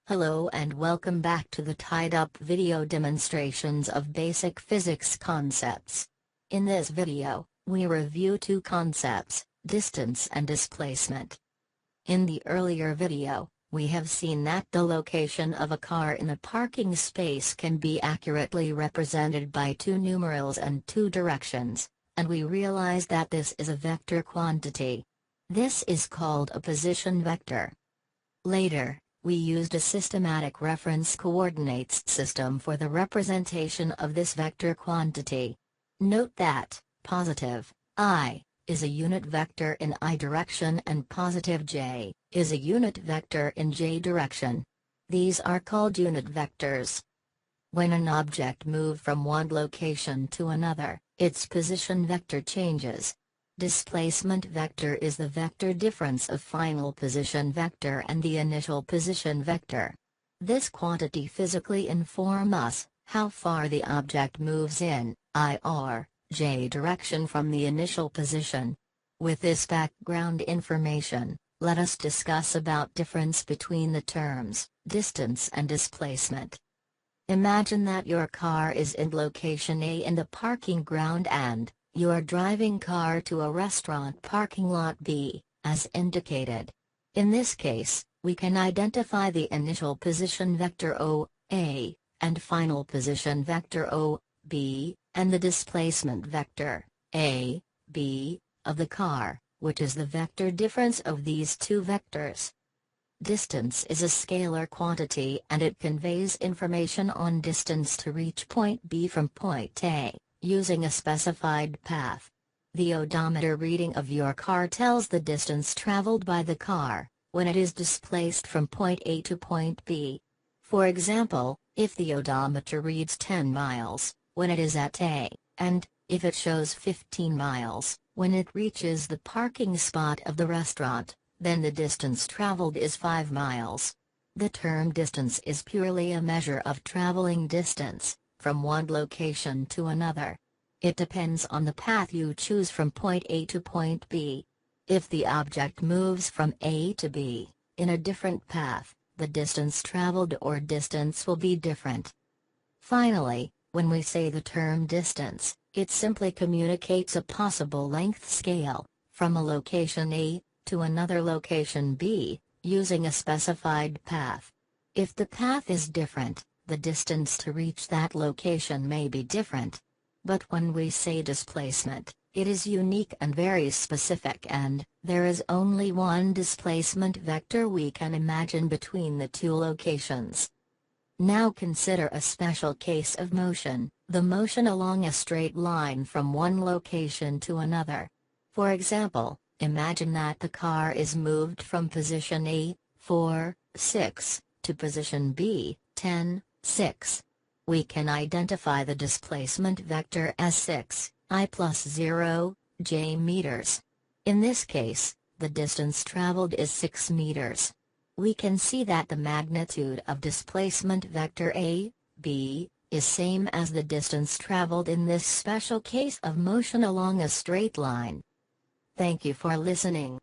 Hello and welcome back to the tied-up video demonstrations of basic physics concepts. In this video, we review two concepts, distance and displacement. In the earlier video, we have seen that the location of a car in a parking space can be accurately represented by two numerals and two directions, and we realized that this is a vector quantity. This is called a position vector. Later, we used a systematic reference coordinates system for the representation of this vector quantity. Note that, positive, I, is a unit vector in I direction and positive j, is a unit vector in j direction. These are called unit vectors. When an object moves from one location to another, its position vector changes. Displacement vector is the vector difference of final position vector and the initial position vector. This quantity physically informs us how far the object moves in I or j direction from the initial position. With this background information, let us discuss about difference between the terms distance and displacement. Imagine that your car is in location A in the parking ground and you are driving car to a restaurant parking lot B, as indicated. In this case, we can identify the initial position vector O, A, and final position vector O, B, and the displacement vector, A, B, of the car, which is the vector difference of these two vectors. Distance is a scalar quantity and it conveys information on distance to reach point B from point A, using a specified path. The odometer reading of your car tells the distance traveled by the car, when it is displaced from point A to point B. For example, if the odometer reads 10 miles, when it is at A, and, if it shows 15 miles, when it reaches the parking spot of the restaurant, then the distance traveled is 5 miles. The term distance is purely a measure of traveling distance, from one location to another. It depends on the path you choose from point A to point B. If the object moves from A to B, in a different path, the distance traveled or distance will be different. Finally, when we say the term distance, it simply communicates a possible length scale, from a location A, to another location B, using a specified path. If the path is different, the distance to reach that location may be different. But when we say displacement, it is unique and very specific and there is only one displacement vector we can imagine between the two locations. Now consider a special case of motion, the motion along a straight line from one location to another. For example, imagine that the car is moved from position A, 4, 6, to position B, 10, 6. We can identify the displacement vector as 6, I plus 0, j meters. In this case, the distance traveled is 6 meters. We can see that the magnitude of displacement vector A, B, is same as the distance traveled in this special case of motion along a straight line. Thank you for listening.